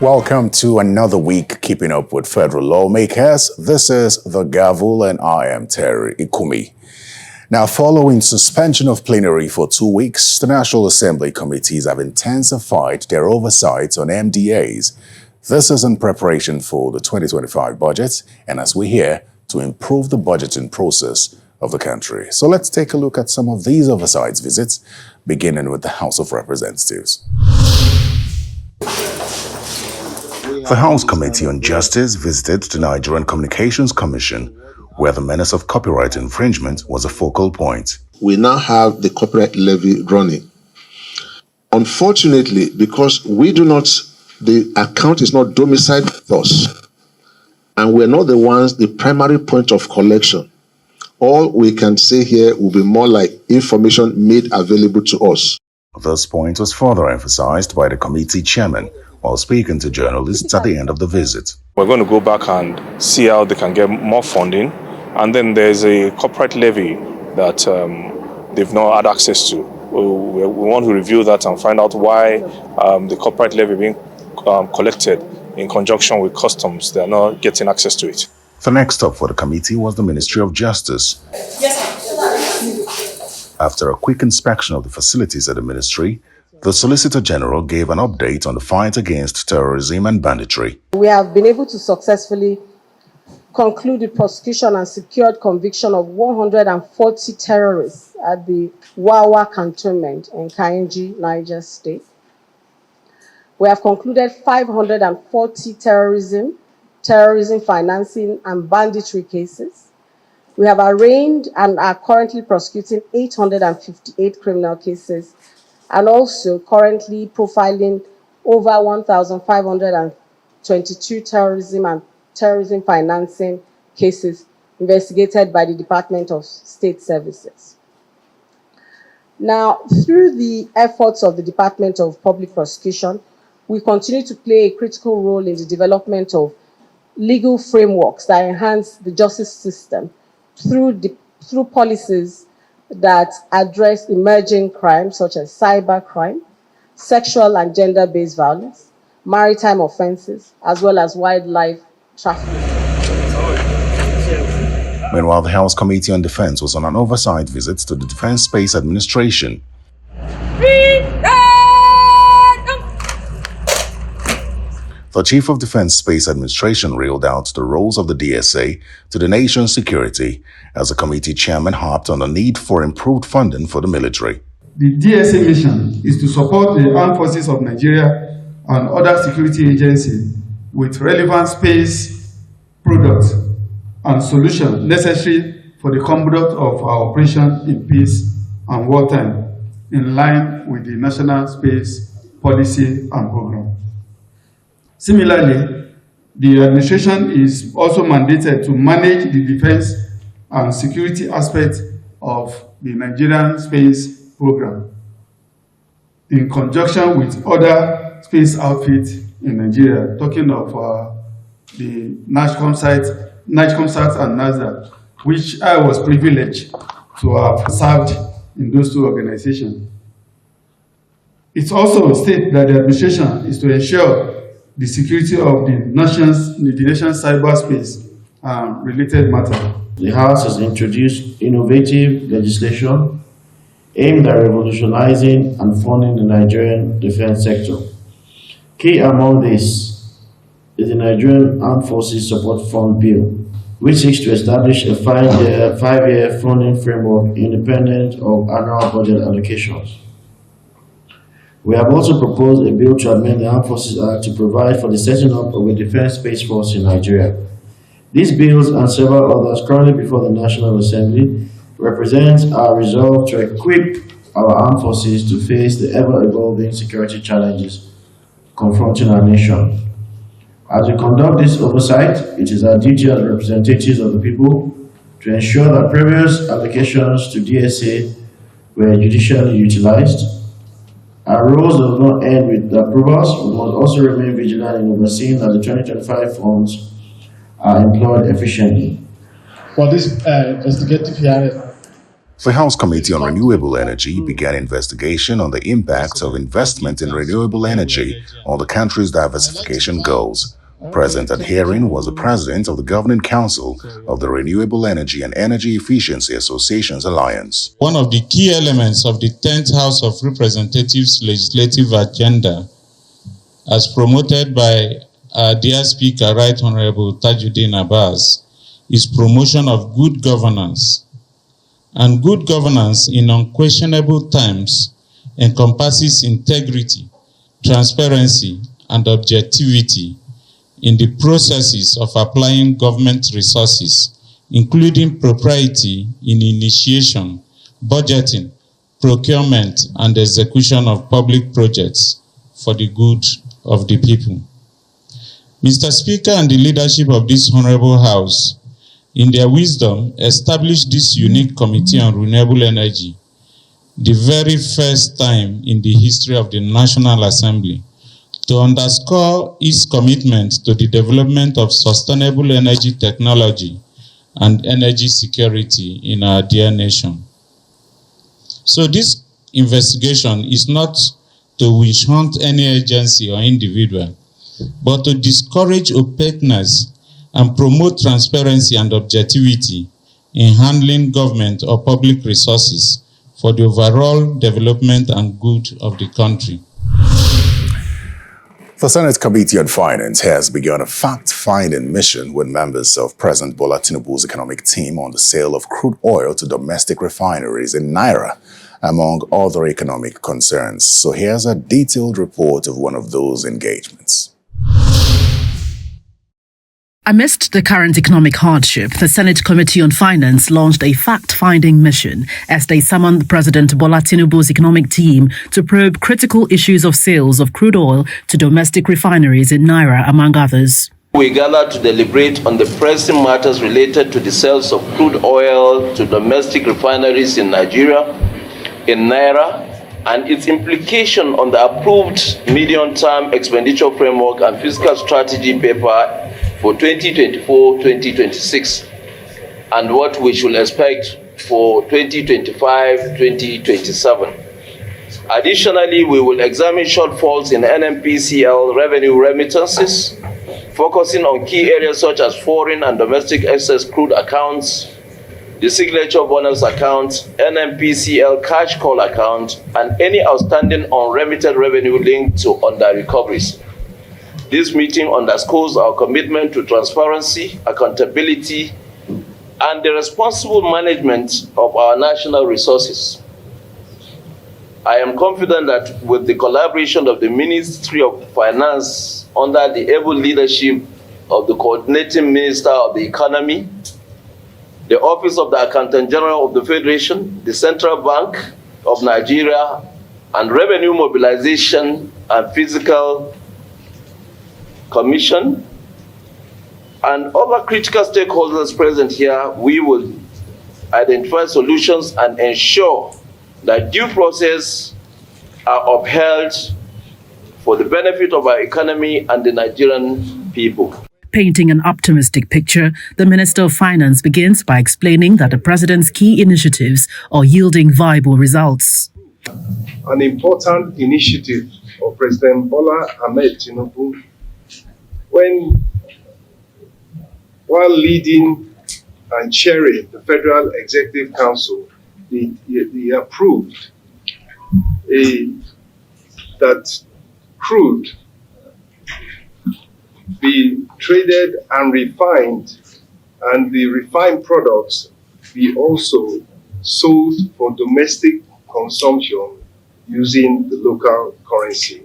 Welcome to another week keeping up with federal lawmakers. This is the Gavel and I am Terry Ikumi. Now, following suspension of plenary for 2 weeks, the National Assembly committees have intensified their oversight on MDAs. This is in preparation for the 2025 budget and, as we hear, to improve the budgeting process of the country. So let's take a look at some of these oversight visits, beginning with the House of Representatives. The House Committee on Justice visited the Nigerian Communications Commission, where the menace of copyright infringement was a focal point. We now have the copyright levy running. Unfortunately, because the account is not domiciled with us, and we're not the primary point of collection, all we can say here will be more like information made available to us. This point was further emphasized by the committee chairman while speaking to journalists at the end of the visit. We're going to go back and see how they can get more funding. And then there's a corporate levy that they've not had access to. We want to review that and find out why the corporate levy being collected in conjunction with customs, they're not getting access to it. The next stop for the committee was the Ministry of Justice. After a quick inspection of the facilities at the ministry, the Solicitor General gave an update on the fight against terrorism and banditry. We have been able to successfully conclude the prosecution and secured conviction of 140 terrorists at the Wawa cantonment in Kainji, Niger State. We have concluded 540 terrorism financing and banditry cases. We have arraigned and are currently prosecuting 858 criminal cases, and also currently profiling over 1,522 terrorism and terrorism financing cases investigated by the Department of State Services. Now, through the efforts of the Department of Public Prosecution, we continue to play a critical role in the development of legal frameworks that enhance the justice system through policies that address emerging crimes such as cybercrime, sexual and gender-based violence, maritime offenses, as well as wildlife trafficking. Meanwhile, the House Committee on Defense was on an oversight visit to the Defense Space Administration. The Chief of Defense Space Administration reeled out the roles of the DSA to the nation's security as the committee chairman harped on the need for improved funding for the military. The DSA mission is to support the armed forces of Nigeria and other security agencies with relevant space products and solutions necessary for the conduct of our operation in peace and wartime, in line with the National Space Policy and Program. Similarly, the administration is also mandated to manage the defense and security aspects of the Nigerian space program in conjunction with other space outfits in Nigeria, talking of the NASS and NASS, which I was privileged to have served in those two organizations. It also states that the administration is to ensure the security of the nation's cyberspace related matter. The House has introduced innovative legislation aimed at revolutionizing and funding the Nigerian defense sector. Key among this is the Nigerian Armed Forces Support Fund Bill, which seeks to establish a five-year funding framework independent of annual budget allocations. We have also proposed a bill to amend the Armed Forces Act to provide for the setting up of a defense space force in Nigeria. These bills and several others currently before the National Assembly represent our resolve to equip our armed forces to face the ever-evolving security challenges confronting our nation. As we conduct this oversight, it is our duty as representatives of the people to ensure that previous allocations to DSA were judicially utilized. Our roles do not end with the approvals. We must also remain vigilant in overseeing that the 2025 funds are employed efficiently. For this investigative hearing, The House Committee on Renewable Energy began investigation on the impact of investment in renewable energy on the country's diversification goals. Present at hearing was the President of the Governing Council of the Renewable Energy and Energy Efficiency Associations Alliance. One of the key elements of the 10th House of Representatives legislative agenda, as promoted by our dear Speaker, Right Honorable Tajuddin Abbas, is promotion of good governance. And good governance in unquestionable terms encompasses integrity, transparency, and objectivity in the processes of applying government resources, including propriety in initiation, budgeting, procurement, and execution of public projects for the good of the people. Mr. Speaker and the leadership of this Honorable House, in their wisdom, established this unique Committee on Renewable Energy, the very first time in the history of the National Assembly, to underscore its commitment to the development of sustainable energy technology and energy security in our dear nation. So this investigation is not to witch hunt any agency or individual, but to discourage opaqueness and promote transparency and objectivity in handling government or public resources for the overall development and good of the country. The Senate Committee on Finance has begun a fact-finding mission with members of President Bola Tinubu's economic team on the sale of crude oil to domestic refineries in Naira, among other economic concerns. So here's a detailed report of one of those engagements. Amidst the current economic hardship, the Senate Committee on Finance launched a fact-finding mission as they summoned President Bola Tinubu's economic team to probe critical issues of sales of crude oil to domestic refineries in Naira, among others. We gather to deliberate on the pressing matters related to the sales of crude oil to domestic refineries in Nigeria, in Naira, and its implication on the approved medium-term expenditure framework and fiscal strategy paper for 2024-2026, and what we should expect for 2025-2027. Additionally, we will examine shortfalls in NNPCL revenue remittances, focusing on key areas such as foreign and domestic excess crude accounts, the signature bonus account, NNPCL cash call account, and any outstanding unremitted revenue linked to under-recoveries. This meeting underscores our commitment to transparency, accountability, and the responsible management of our national resources. I am confident that with the collaboration of the Ministry of Finance under the able leadership of the Coordinating Minister of the Economy, the Office of the Accountant General of the Federation, the Central Bank of Nigeria, and Revenue Mobilization and Fiscal Commission, and other critical stakeholders present here, we will identify solutions and ensure that due process are upheld for the benefit of our economy and the Nigerian people. Painting an optimistic picture, the Minister of Finance begins by explaining that the President's key initiatives are yielding viable results. An important initiative of President Bola Ahmed Tinubu while leading and chairing the Federal Executive Council, he approved that crude be traded and refined, and the refined products be also sold for domestic consumption using the local currency.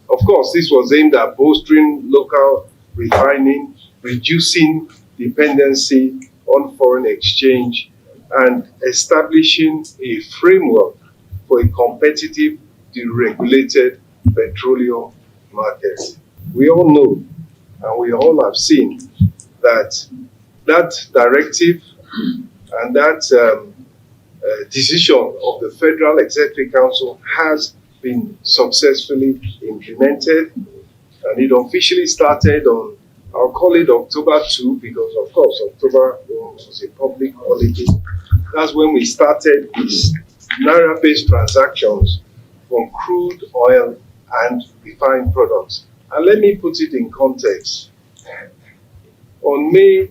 Of course, this was aimed at bolstering local refining, reducing dependency on foreign exchange, and establishing a framework for a competitive, deregulated petroleum market. We all know, and we all have seen, that directive and that decision of the Federal Executive Council has been successfully implemented, and it officially started on, I'll call it October 2, because of course October was a public holiday. That's when we started these naira-based transactions from crude oil and refined products. And let me put it in context. On May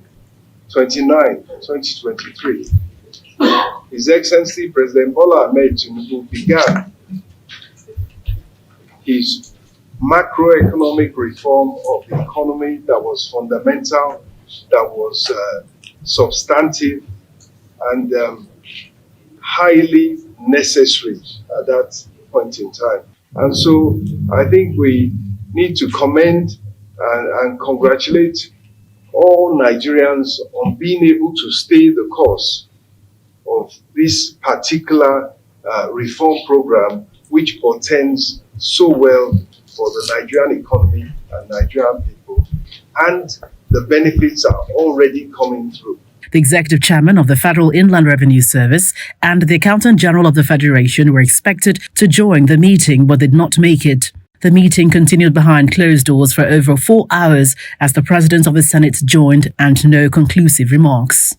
29, 2023, His Excellency President Bola Ahmed Tinubu began his macroeconomic reform of the economy that was fundamental, that was substantive, and highly necessary at that point in time. And so I think we need to commend and congratulate all Nigerians on being able to stay the course of this particular reform program, which portends so well for the Nigerian economy and Nigerian people, and the benefits are already coming through. The executive chairman of the Federal Inland Revenue Service and the Accountant General of the Federation were expected to join the meeting but did not make it. The meeting continued behind closed doors for over 4 hours as the President of the Senate joined and no conclusive remarks.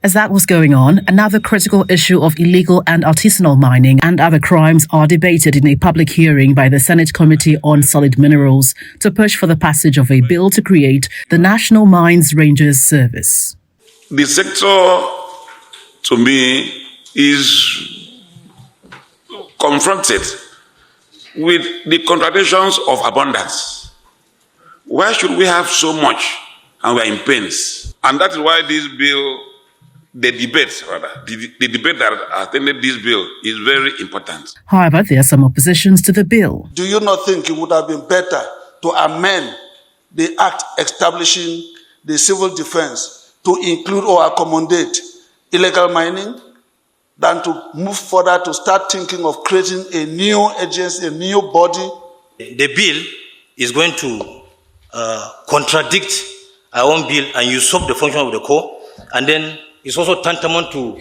As that was going on, another critical issue of illegal and artisanal mining and other crimes are debated in a public hearing by the Senate Committee on Solid Minerals to push for the passage of a bill to create the National Mines Rangers Service. The sector, to me, is confronted with the contradictions of abundance. Why should we have so much and we are in pains? And that is why this bill, the debate that attended this bill is very important. However, there are some oppositions to the bill. Do you not think it would have been better to amend the act establishing the civil defense to include or accommodate illegal mining than to move further to start thinking of creating a new agency, a new body? The bill is going to contradict our own bill and usurp the function of the core, and then it's also tantamount to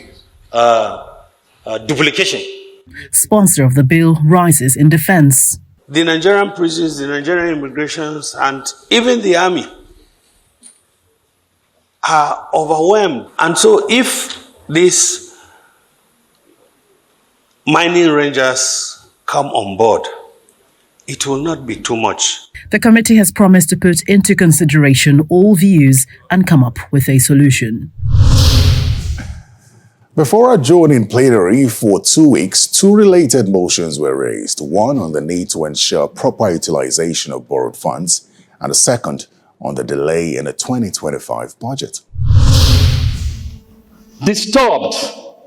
duplication. Sponsor of the bill rises in defense. The Nigerian prisons, the Nigerian immigrations, and even the army are overwhelmed. And so if these mining rangers come on board, it will not be too much. The committee has promised to put into consideration all views and come up with a solution. Before adjourning plenary for 2 weeks, 2 related motions were raised. One on the need to ensure proper utilization of borrowed funds, and the second on the delay in the 2025 budget. Disturbed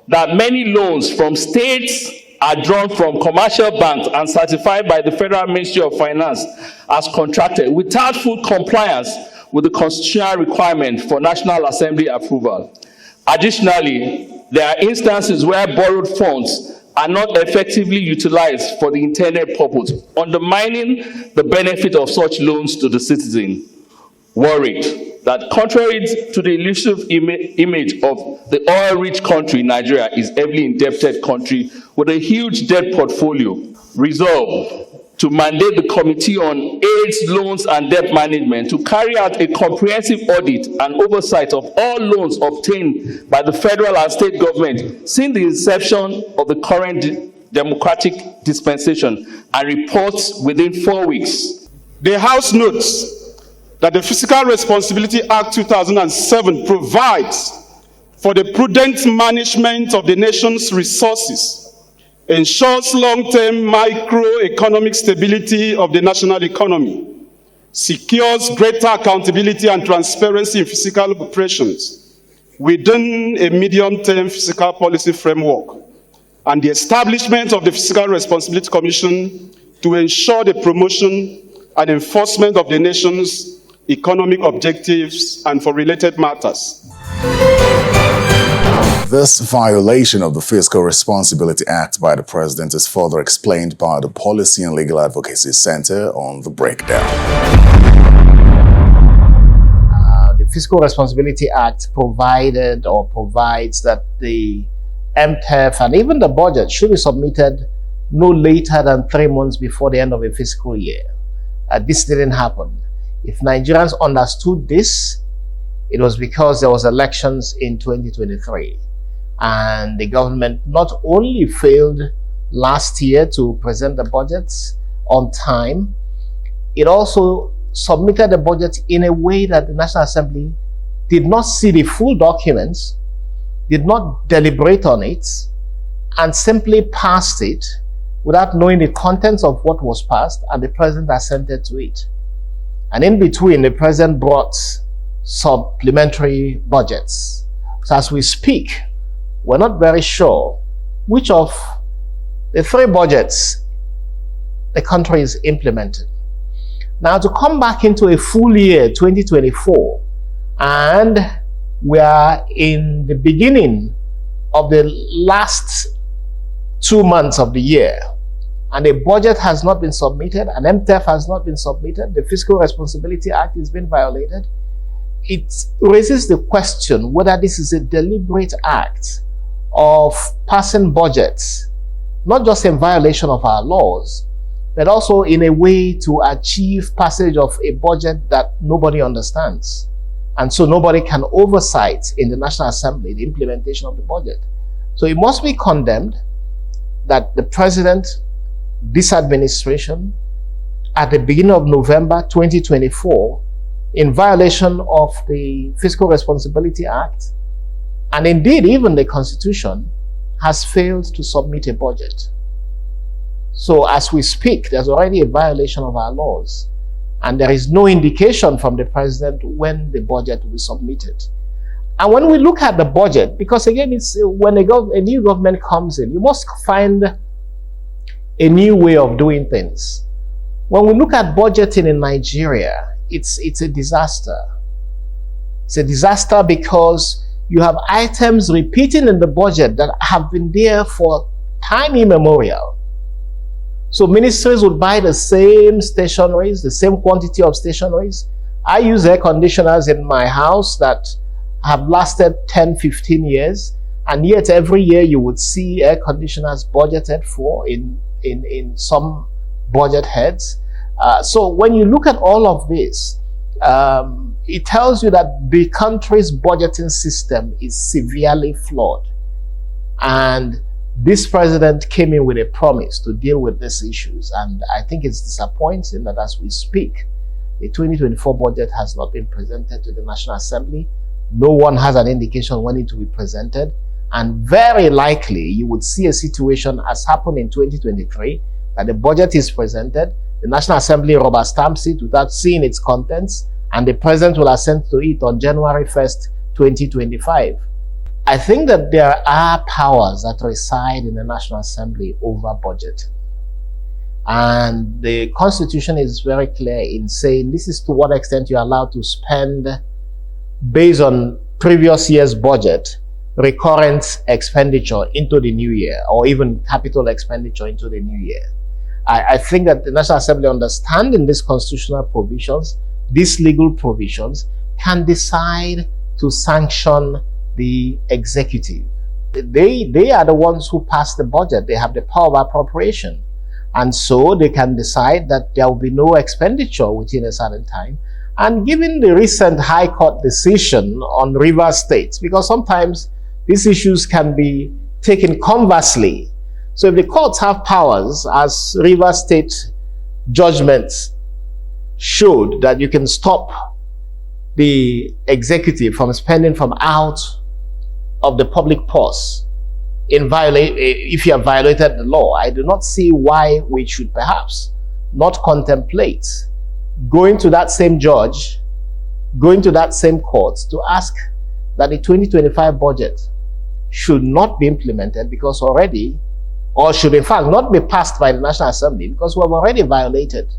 that many loans from states are drawn from commercial banks and certified by the Federal Ministry of Finance as contracted without full compliance with the constitutional requirement for National Assembly approval. Additionally, there are instances where borrowed funds are not effectively utilized for the intended purpose, undermining the benefit of such loans to the citizen. Worried that contrary to the elusive image of the oil-rich country, Nigeria is a heavily indebted country with a huge debt portfolio. Resolved to mandate the Committee on AIDS, Loans and Debt Management to carry out a comprehensive audit and oversight of all loans obtained by the federal and state government since the inception of the current democratic dispensation and reports within 4 weeks. The House notes that the Fiscal Responsibility Act 2007 provides for the prudent management of the nation's resources, ensures long-term microeconomic stability of the national economy, secures greater accountability and transparency in fiscal operations within a medium-term fiscal policy framework, and the establishment of the Fiscal Responsibility Commission to ensure the promotion and enforcement of the nation's economic objectives and for related matters. This violation of the Fiscal Responsibility Act by the President is further explained by the Policy and Legal Advocacy Center on The Breakdown. The Fiscal Responsibility Act provided or provides that the MPEF and even the budget should be submitted no later than 3 months before the end of a fiscal year. This didn't happen. If Nigerians understood this, it was because there was elections in 2023. And the government not only failed last year to present the budgets on time, it also submitted the budget in a way that the National Assembly did not see the full documents, did not deliberate on it, and simply passed it without knowing the contents of what was passed, and the president assented to it. And in between, the president brought supplementary budgets. So as we speak, we're not very sure which of the three budgets the country is implementing. Now, to come back into a full year, 2024, and we are in the beginning of the last 2 months of the year, and a budget has not been submitted, an MTEF has not been submitted, the Fiscal Responsibility Act has been violated, it raises the question whether this is a deliberate act of passing budgets, not just in violation of our laws, but also in a way to achieve passage of a budget that nobody understands. And so nobody can oversight in the National Assembly the implementation of the budget. So it must be condemned that the president, this administration, at the beginning of November 2024, in violation of the Fiscal Responsibility Act, and indeed even the Constitution, has failed to submit a budget. So as we speak, there's already a violation of our laws, and there is no indication from the president when the budget will be submitted. And when we look at the budget, because again, it's when a new government comes in, you must find a new way of doing things. When we look at budgeting in Nigeria, it's a disaster. It's a disaster because you have items repeating in the budget that have been there for time immemorial. So ministries would buy the same stationaries, the same quantity of stationaries. I use air conditioners in my house that have lasted 10, 15 years, and yet every year you would see air conditioners budgeted for in some budget heads. So when you look at all of this, it tells you that the country's budgeting system is severely flawed. And this president came in with a promise to deal with these issues. And I think it's disappointing that as we speak, the 2024 budget has not been presented to the National Assembly. No one has an indication when it will be presented. And very likely you would see a situation as happened in 2023, that the budget is presented, the National Assembly rubber stamps it without seeing its contents, and the president will assent to it on January 1st, 2025. I think that there are powers that reside in the National Assembly over budgeting. And the Constitution is very clear in saying this is to what extent you're allowed to spend based on previous year's budget, recurrent expenditure into the new year, or even capital expenditure into the new year. I think that the National Assembly, understanding these constitutional provisions, these legal provisions, can decide to sanction the executive. They are the ones who pass the budget. They have the power of appropriation. And so they can decide that there will be no expenditure within a certain time. And given the recent High Court decision on Rivers State, because sometimes these issues can be taken conversely. So if the courts have powers, as Rivers State judgments showed, that you can stop the executive from spending from out of the public purse if you have violated the law, I do not see why we should perhaps not contemplate going to that same judge, going to that same court to ask that the 2025 budget should not be implemented because already, or should in fact not be passed by the National Assembly because we have already violated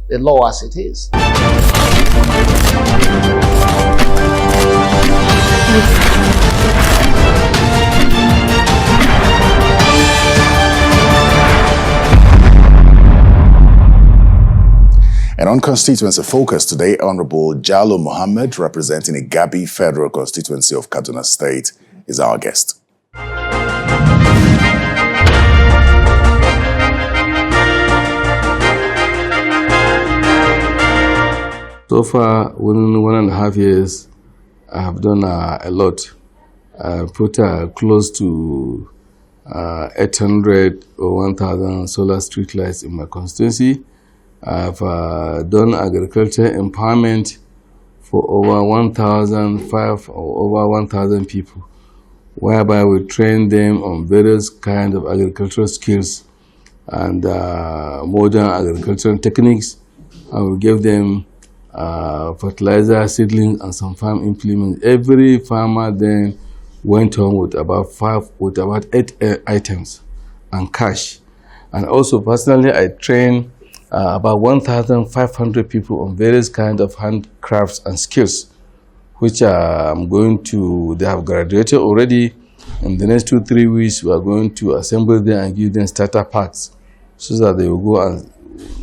the law as it is. And on Constituency Focus today, Honorable Jalo Mohammed, representing the Gabi Federal Constituency of Kaduna State, is our guest. So far, within 1.5 years, I have done a lot. put close to 800 or 1,000 solar street lights in my constituency. I've done agriculture empowerment for over 1,005 or over 1,000 people, whereby we train them on various kinds of agricultural skills and modern agricultural techniques, and we give them fertilizer, seedlings, and some farm implements. Every farmer then went home with about 8 items and cash. And also personally, I trained about 1,500 people on various kinds of handcrafts and skills, which I'm going to, they have graduated already. In the next 2-3 weeks, we are going to assemble them and give them starter packs so that they will go and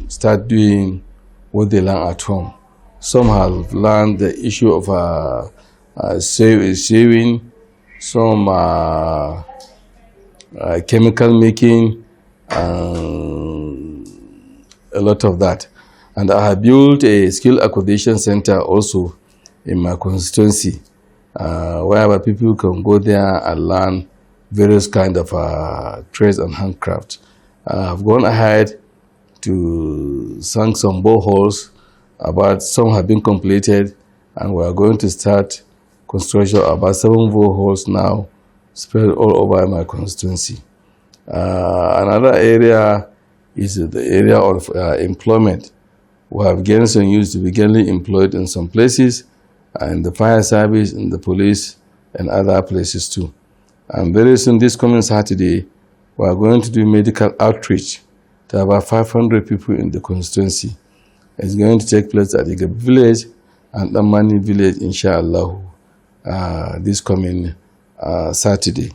start doing what they learn at home. Some have learned the issue of saving, some chemical making, a lot of that. And I have built a skill acquisition center also in my constituency, where people can go there and learn various kinds of trades and handcraft. I've gone ahead to sink some boreholes. About some have been completed, and we are going to start construction of about 7 boreholes now, spread all over my constituency. Another area is the area of employment. We have gained some youth to be gainfully employed in some places, and the fire service, and the police, and other places too. And very soon, this coming Saturday, we are going to do medical outreach to about 500 people in the constituency. It's going to take place at the Gavel village and the Mani village, inshallah, this coming Saturday.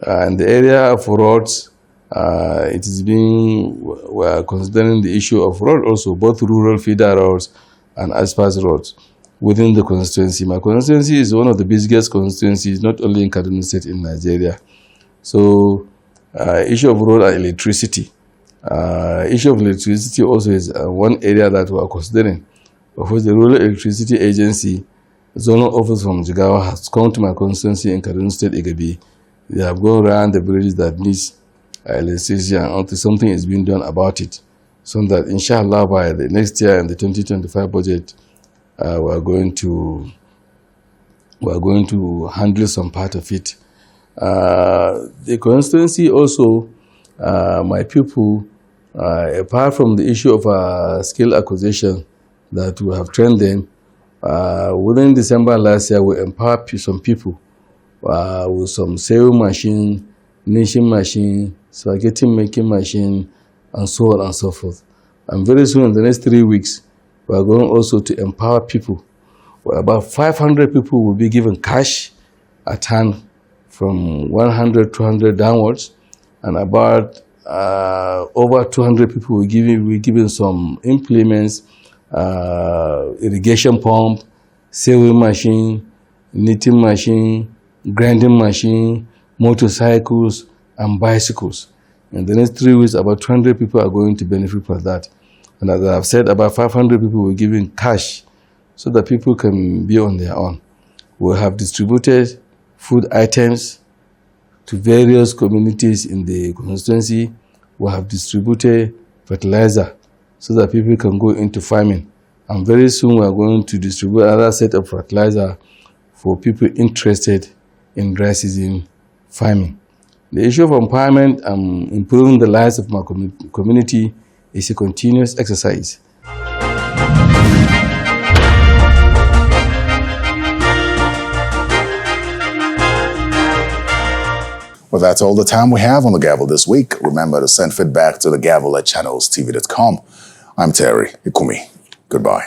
In the area of roads, it is being, we are considering the issue of road also, both rural feeder roads and asphalt roads within the constituency. My constituency is one of the biggest constituencies, not only in Kaduna State, in Nigeria. So, issue of road and electricity. Issue of electricity also is one area that we are considering. Of course, the Rural Electricity Agency, zonal office from Jigawa, has come to my constituency in Kaduna State, Igabi. They have gone around the bridges that needs electricity, and until something is being done about it. So that, inshallah, by the next year in the 2025 budget, we are going to handle some part of it. The constituency also, my people, apart from the issue of skill acquisition that we have trained them, within December last year, we empowered some people with some sewing machine, knitting machine, spaghetti making machine, and so on and so forth. And very soon, in the next 3 weeks, we are going also to empower people. About 500 people will be given cash at hand from 100, 200 downwards, and about over 200 people will be given some implements, irrigation pump, sewing machine, knitting machine, grinding machine, motorcycles, and bicycles. In the next 3 weeks, about 200 people are going to benefit from that. And as I've said, about 500 people will be given cash so that people can be on their own. We have distributed food items to various communities in the constituency. We have distributed fertilizer so that people can go into farming. And very soon we are going to distribute another set of fertilizer for people interested in dry season farming. The issue of empowerment and improving the lives of my community is a continuous exercise. Well, that's all the time we have on The Gavel this week. Remember to send feedback to thegavel@channelstv.com. I'm Terry Ikumi. Goodbye.